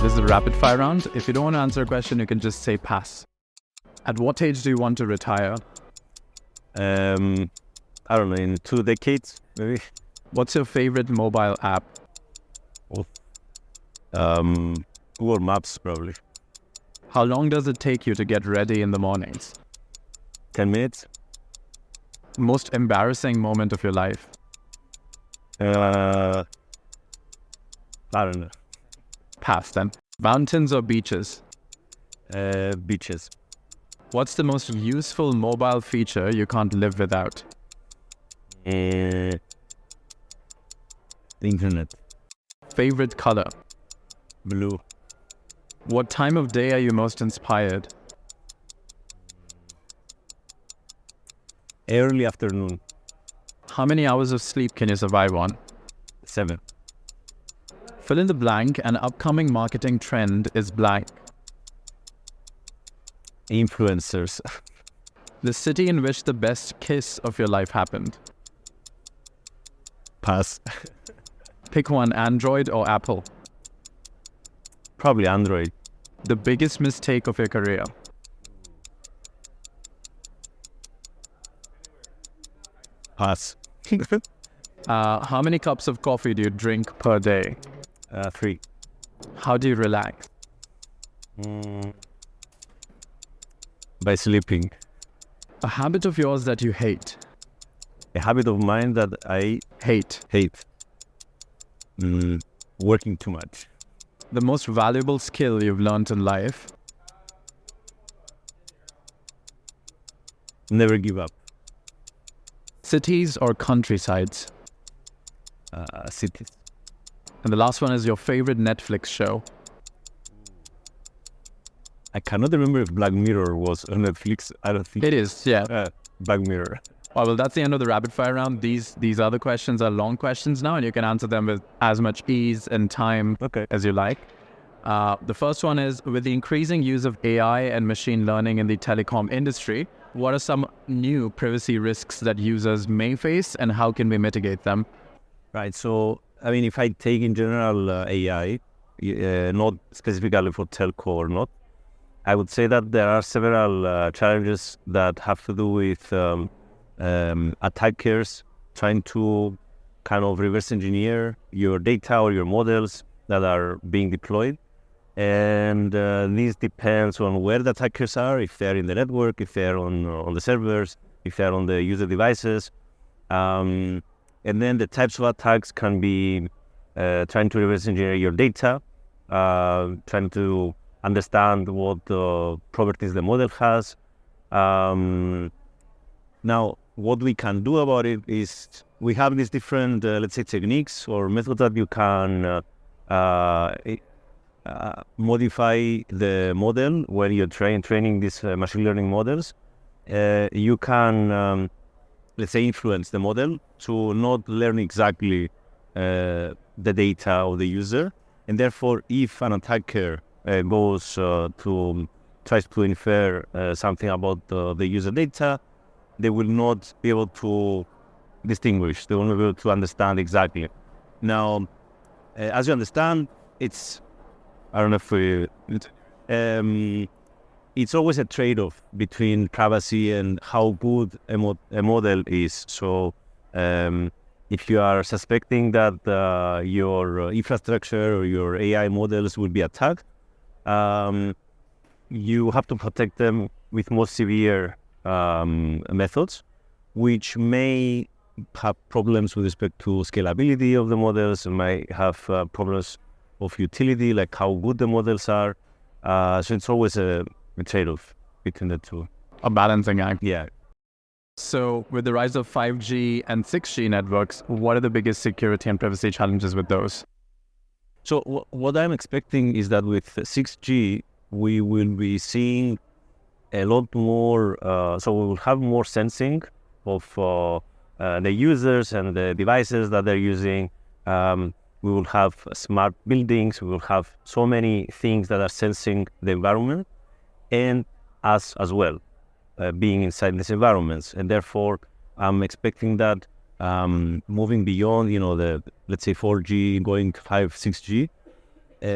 This is a rapid fire round. If you don't want to answer a question, you can just say pass. At what age do you want to retire? I don't know, in 2 decades, maybe. What's your favorite mobile app? Google Maps, probably. How long does it take you to get ready in the mornings? 10 minutes. Most embarrassing moment of your life? I don't know. Pass then. Mountains or beaches? Beaches. What's the most useful mobile feature you can't live without? The internet. Favorite color? Blue. What time of day are you most inspired? Early afternoon. How many hours of sleep can you survive on? 7. Fill in the blank. An upcoming marketing trend is blank. Influencers. The city in which the best kiss of your life happened. Pass. Pick one, Android or Apple. Probably Android. The biggest mistake of your career. Pass. How many cups of coffee do you drink per day? 3. How do you relax? By sleeping. A habit of yours that you hate. A habit of mine that I Hate. hate. Working too much. The most valuable skill you've learned in life. Never give up. Cities or countrysides. Cities. And the last one is your favorite Netflix show. I cannot remember if Black Mirror was on Netflix. I don't think It is, yeah. Black Mirror. Well, that's the end of the rapid fire round. These other questions are long questions now, and you can answer them with as much ease and time as you like. The first one is, with the increasing use of AI and machine learning in the telecom industry, what are some new privacy risks that users may face, and how can we mitigate them? Right. So, I mean, if I take in general AI, not specifically for telco or not, I would say that there are several challenges that have to do with attackers trying to kind of reverse engineer your data or your models that are being deployed. And this depends on where the attackers are, if they're in the network, if they're on the servers, if they're on the user devices. And then the types of attacks can be trying to reverse engineer your data, trying to understand what properties the model has. Now, what we can do about it is we have these different, let's say, techniques or methods that you can modify the model when you're training these machine learning models. You can, let's say, influence the model to not learn exactly the data of the user. And therefore, if an attacker tries to infer something about the user data, they will not be able to distinguish. They won't be able to understand exactly. Now, as you understand, it's always a trade-off between privacy and how good a model is. So, if you are suspecting that your infrastructure or your AI models will be attacked, you have to protect them with more severe methods, which may have problems with respect to scalability of the models, and might have problems of utility, like how good the models are. So it's always a trade-off between the two. A balancing act. Yeah. So with the rise of 5G and 6G networks, what are the biggest security and privacy challenges with those? So what I'm expecting is that with 6G, we will be seeing a lot more, so we will have more sensing of the users and the devices that they're using. We will have smart buildings. We will have so many things that are sensing the environment and us as well. being inside these environments. And therefore, I'm expecting that moving beyond, the, let's say 4G, going 5, 6G,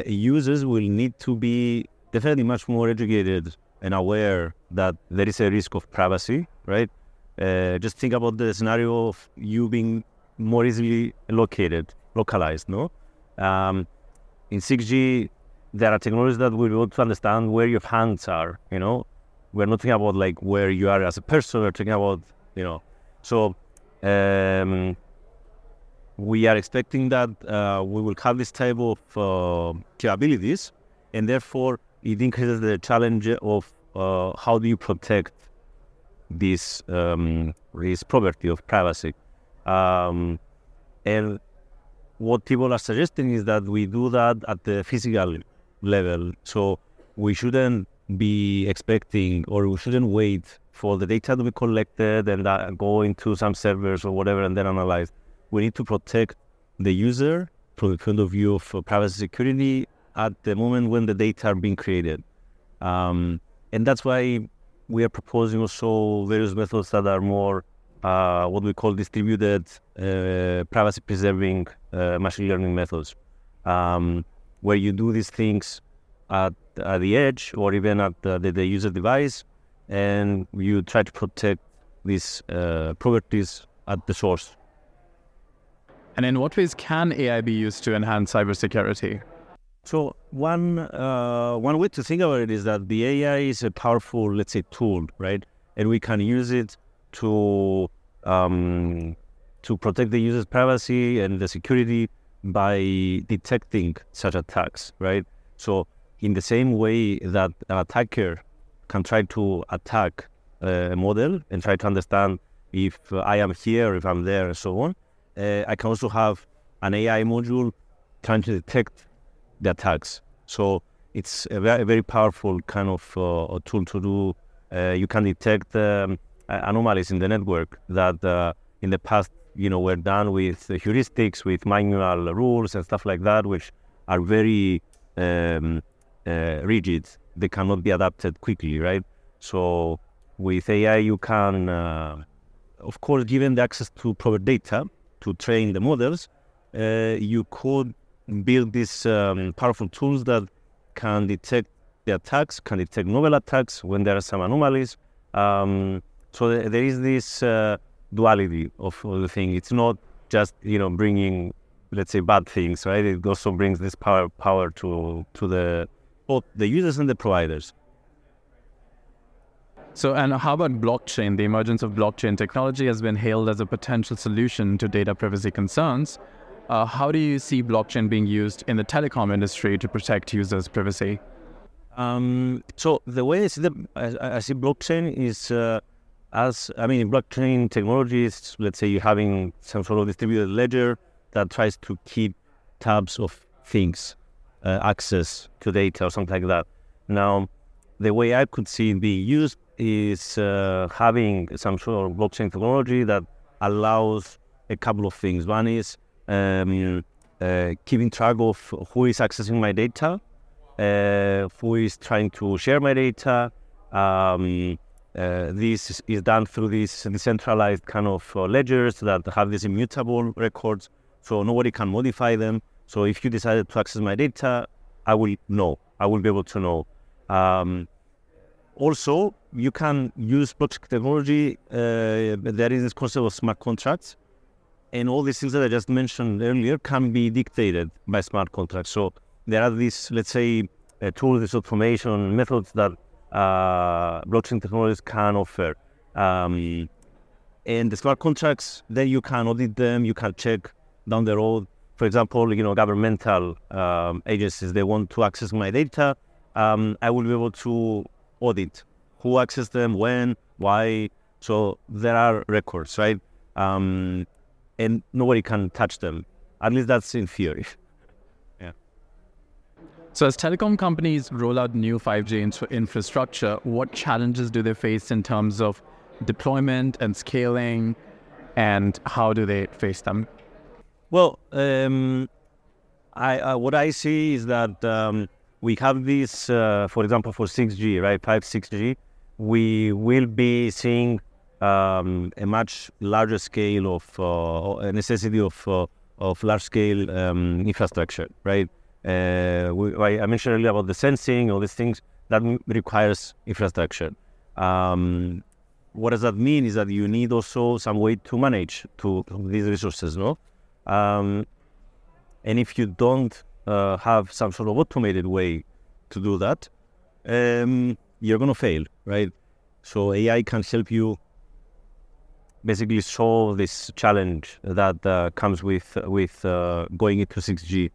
users will need to be definitely much more educated and aware that there is a risk of privacy, right? Just think about the scenario of you being more easily localized, no? In 6G, there are technologies that will be able to understand where your hands are, We're not talking about like where you are as a person, we're talking about, So we are expecting that we will have this type of capabilities, and therefore it increases the challenge of how do you protect this property of privacy. And what people are suggesting is that we do that at the physical level. So we shouldn't be expecting, or we shouldn't wait for the data to be collected and go into some servers or whatever and then analyzed. We need to protect the user from the point of view of privacy security at the moment when the data are being created. And that's why we are proposing also various methods that are more what we call distributed privacy preserving machine learning methods, where you do these things at the edge or even at the user device, and you try to protect these properties at the source. And in what ways can AI be used to enhance cybersecurity? So one way to think about it is that the AI is a powerful, let's say, tool, right? And we can use it to protect the user's privacy and the security by detecting such attacks, right? So in the same way that an attacker can try to attack a model and try to understand if I am here, if I'm there, and so on, I can also have an AI module trying to detect the attacks. So it's a very, very powerful kind of a tool to do. You can detect anomalies in the network that in the past, were done with heuristics, with manual rules and stuff like that, which are very rigid. They cannot be adapted quickly, right? So with AI, you can, of course, given the access to proper data to train the models, you could build these powerful tools that can detect the attacks, can detect novel attacks when there are some anomalies. So there is this duality of the thing. It's not just bringing, let's say, bad things, right? It also brings this power to both the users and the providers. So, and how about blockchain? The emergence of blockchain technology has been hailed as a potential solution to data privacy concerns. How do you see blockchain being used in the telecom industry to protect users' privacy? So the way I see blockchain is blockchain technology is, let's say, you're having some sort of distributed ledger that tries to keep tabs of things, access to data or something like that. Now, the way I could see it being used is having some sort of blockchain technology that allows a couple of things. One is keeping track of who is accessing my data, who is trying to share my data. This is done through these decentralized kind of ledgers that have these immutable records, so nobody can modify them. So if you decided to access my data, I will know. I will be able to know. Also, you can use blockchain technology. There is this concept of smart contracts, and all these things that I just mentioned earlier can be dictated by smart contracts. So there are these, let's say, tools, these automation methods that blockchain technologies can offer. And the smart contracts, then you can audit them, you can check down the road. For example, governmental agencies, they want to access my data. I will be able to audit who accessed them, when, why. So there are records, right? And nobody can touch them. At least that's in theory. Yeah. So as telecom companies roll out new 5G infrastructure, what challenges do they face in terms of deployment and scaling, and how do they face them? Well, what I see is that we have this, for example, for 6G, right, 6G, we will be seeing a much larger scale of a necessity of large scale infrastructure, right? I mentioned earlier about the sensing, all these things that requires infrastructure. What does that mean? Is that you need also some way to manage these resources, no? And if you don't have some sort of automated way to do that, you're going to fail, right? So AI can help you basically solve this challenge that comes with going into 6G.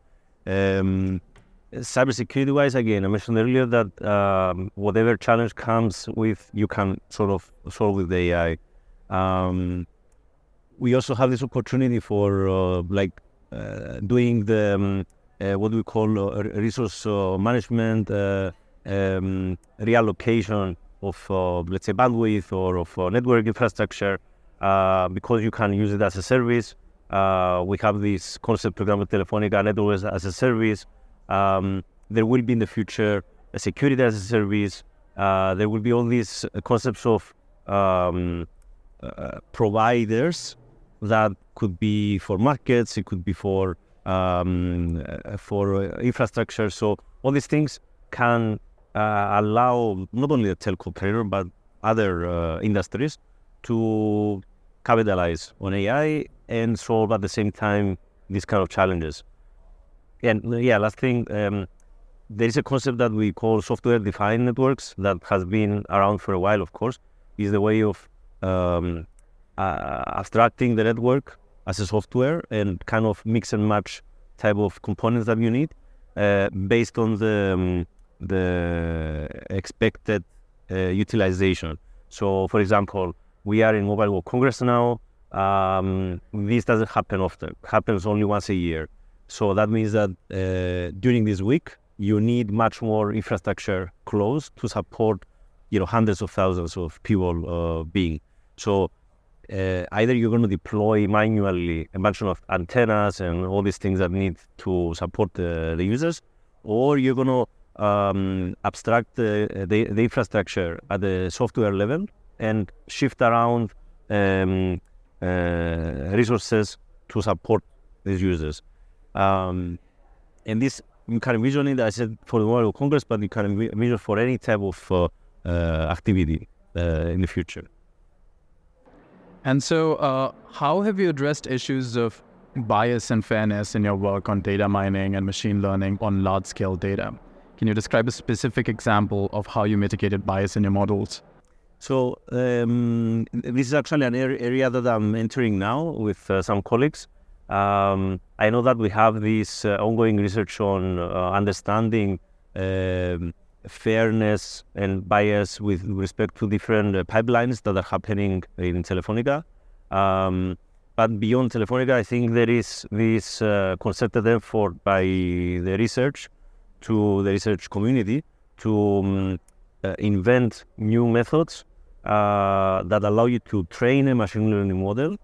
Cybersecurity-wise, again, I mentioned earlier that whatever challenge comes with, you can sort of solve with the AI. We also have this opportunity for doing the what we call resource management, reallocation of let's say bandwidth or of network infrastructure, because you can use it as a service. We have this concept program with Telefonica Networks as a service. There will be in the future a security as a service. There will be all these concepts of providers that could be for markets, it could be for infrastructure. So all these things can allow not only the telco operator but other industries to capitalize on AI and solve at the same time these kind of challenges. And last thing, there is a concept that we call software-defined networks that has been around for a while, of course, is the way of abstracting the network as a software and kind of mix and match type of components that you need based on the expected utilization. So, for example, we are in Mobile World Congress now. This doesn't happen often. It happens only once a year. So that means that during this week, you need much more infrastructure close to support, hundreds of thousands of people being. So either you're going to deploy manually a bunch of antennas and all these things that need to support the users, or you're going to abstract the infrastructure at the software level and shift around resources to support these users. And this, you can envision it, I said, for the Mobile Congress, but you can envision for any type of activity in the future. And so how have you addressed issues of bias and fairness in your work on data mining and machine learning on large-scale data? Can you describe a specific example of how you mitigated bias in your models? So this is actually an area that I'm entering now with some colleagues. I know that we have this ongoing research on understanding fairness and bias with respect to different pipelines that are happening in Telefonica. But beyond Telefonica, I think there is this concerted effort by the research community to invent new methods that allow you to train a machine learning model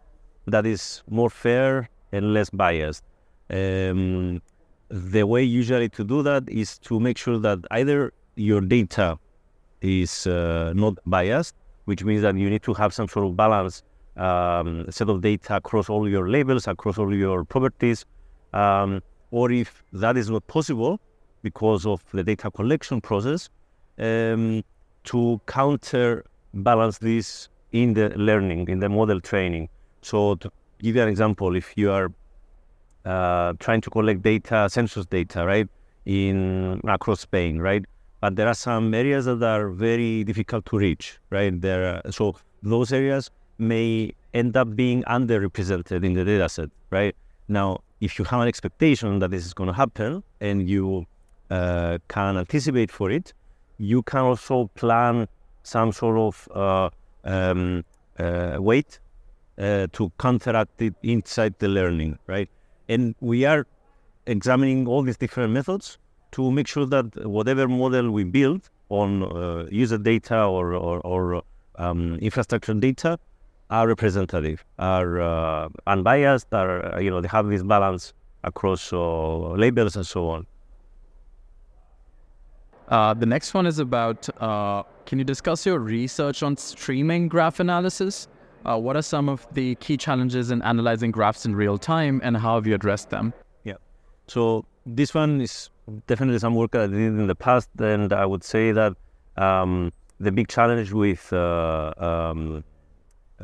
that is more fair and less biased. The way usually to do that is to make sure that either your data is not biased, which means that you need to have some sort of balance set of data across all your labels, across all your properties, or if that is not possible because of the data collection process, to counterbalance this in the learning, in the model training. So to give you an example, if you are trying to collect data, census data, right, across Spain, right, but there are some areas that are very difficult to reach, right? So those areas may end up being underrepresented in the data set, right? Now, if you have an expectation that this is going to happen and you can anticipate for it, you can also plan some sort of weight to counteract it inside the learning, right? And we are examining all these different methods to make sure that whatever model we build on user data or infrastructure data are representative, are unbiased, they have this balance across labels and so on. The next one is about, can you discuss your research on streaming graph analysis? What are some of the key challenges in analyzing graphs in real time, and how have you addressed them? Yeah. So this one is definitely some work I did in the past, and I would say that the big challenge with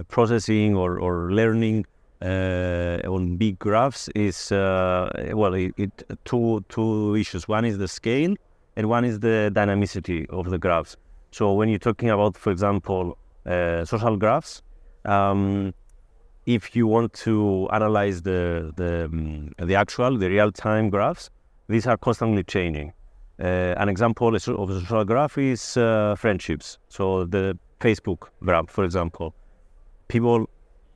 processing or learning on big graphs is two issues. One is the scale, and one is the dynamicity of the graphs. So when you're talking about, for example, social graphs, if you want to analyze the real-time graphs, these are constantly changing. An example of a social graph is friendships. So the Facebook graph, for example, people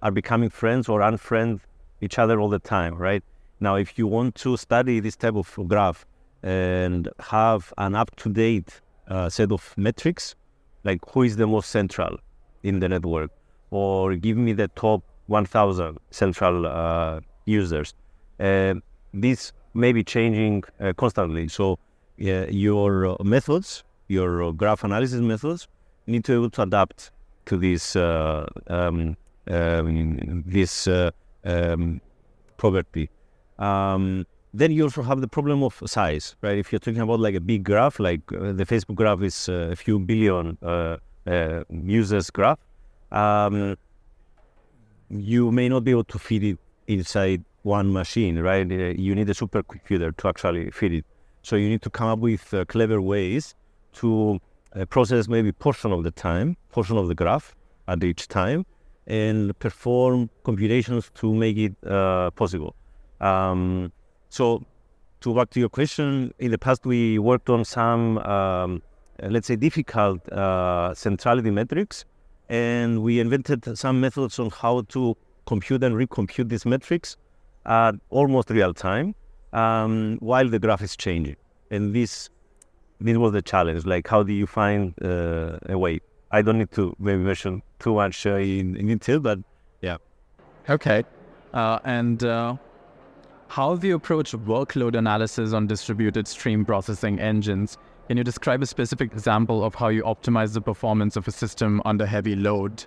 are becoming friends or unfriend each other all the time, right? Now, if you want to study this type of graph and have an up-to-date set of metrics, like who is the most central in the network, or give me the top 1,000 central users. This may be changing constantly. So your methods, your graph analysis methods, need to be able to adapt to this property. Then you also have the problem of size, right? If you're talking about like a big graph, like the Facebook graph is a few billion users graph, you may not be able to fit it inside one machine, right? You need a supercomputer to actually fit it. So you need to come up with clever ways to process maybe portion of the graph at each time, and perform computations to make it possible. So to back to your question, in the past we worked on some, let's say, difficult centrality metrics, and we invented some methods on how to compute and recompute these metrics at almost real time while the graph is changing. And this was the challenge. Like, how do you find a way? I don't need to maybe mention too much in detail, but yeah. Okay. And how have you approached workload analysis on distributed stream processing engines? Can you describe a specific example of how you optimize the performance of a system under heavy load?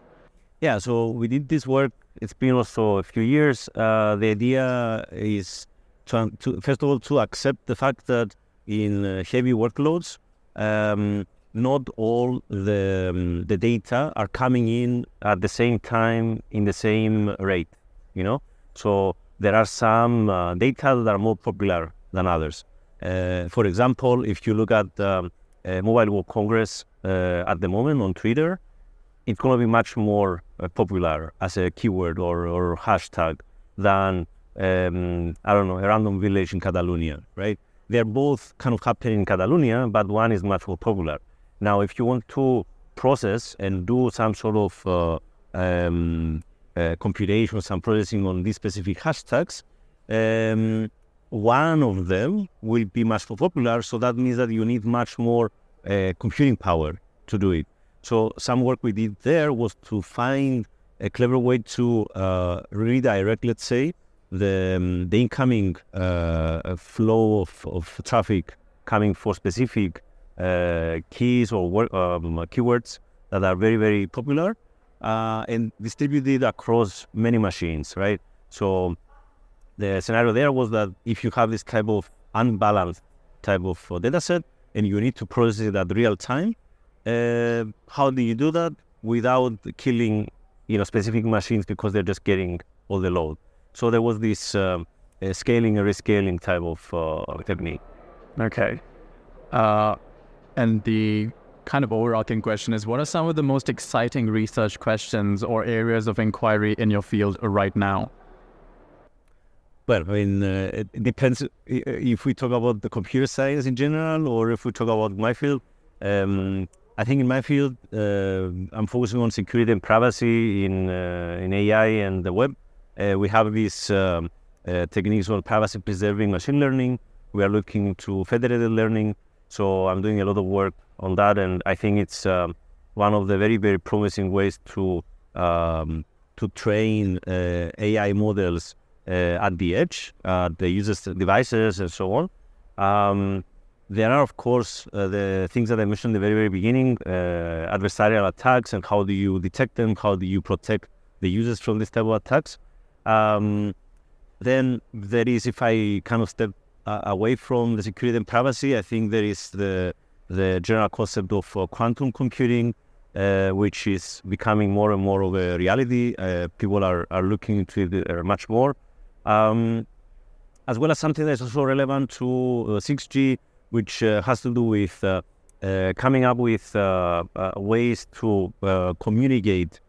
Yeah, so we did this work. It's been also a few years. The idea is to first of all, to accept the fact that in heavy workloads, not all the data are coming in at the same time in the same rate, So there are some data that are more popular than others. For example, if you look at Mobile World Congress at the moment on Twitter, it's going to be much more popular as a keyword or hashtag than, a random village in Catalonia, right? They're both kind of happening in Catalonia, but one is much more popular. Now, if you want to process and do some sort of computation, some processing on these specific hashtags, one of them will be much more popular, so that means that you need much more computing power to do it. So some work we did there was to find a clever way to redirect, let's say, the incoming flow of traffic coming for specific keys or keywords that are very, very popular and distributed across many machines, right? So the scenario there was that if you have this type of unbalanced type of data set and you need to process it at real time, how do you do that without killing specific machines because they're just getting all the load? So there was this scaling and rescaling type of technique. Okay. And the kind of overarching question is, what are some of the most exciting research questions or areas of inquiry in your field right now? Well, I mean, it depends if we talk about the computer science in general or if we talk about my field. I think in my field, I'm focusing on security and privacy in AI and the web. We have these techniques on privacy-preserving machine learning. We are looking to federated learning. So I'm doing a lot of work on that, and I think it's one of the very, very promising ways to train AI models at the edge, the user's devices, and so on. There are, of course, the things that I mentioned at the very, very beginning, adversarial attacks, and how do you detect them? How do you protect the users from this type of attacks? Then there is, if I kind of step away from the security and privacy, I think there is the general concept of quantum computing, which is becoming more and more of a reality. People are looking into it much more, as well as something that's also relevant to 6G, which has to do with coming up with ways to communicate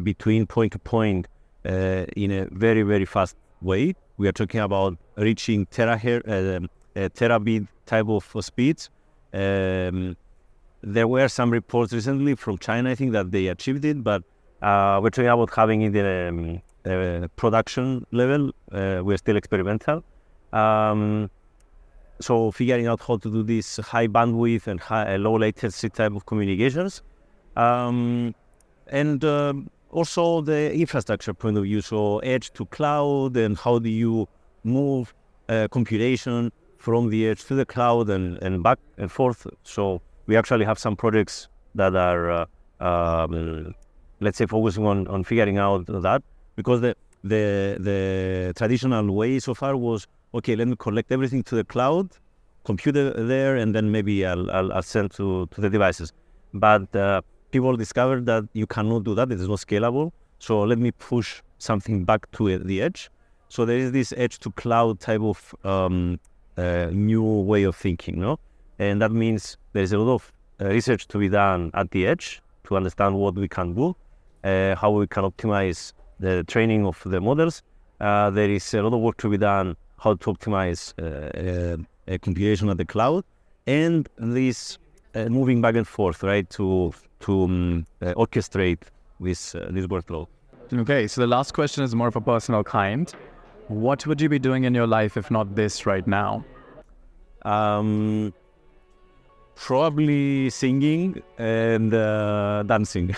between point to point in a very, very fast way. We are talking about reaching terabit type of speeds. There were some reports recently from China, I think, that they achieved it, but we're talking about having it in a production level. We're still experimental. So figuring out how to do this high bandwidth and low latency type of communications. And also the infrastructure point of view, so edge to cloud, and how do you move computation from the edge to the cloud and back and forth. So we actually have some projects that are, let's say, focusing on figuring out that, because the traditional way so far was, okay, let me collect everything to the cloud, compute it there, and then maybe I'll send to the devices. But people discovered that you cannot do that. It is not scalable. So let me push something back to the edge. So there is this edge to cloud type of new way of thinking, no? And that means there is a lot of research to be done at the edge to understand what we can do, how we can optimize the training of the models. There is a lot of work to be done how to optimize computation at the cloud, and this moving back and forth, right, to orchestrate this workflow. Okay, so the last question is more of a personal kind. What would you be doing in your life if not this right now? Probably singing and dancing.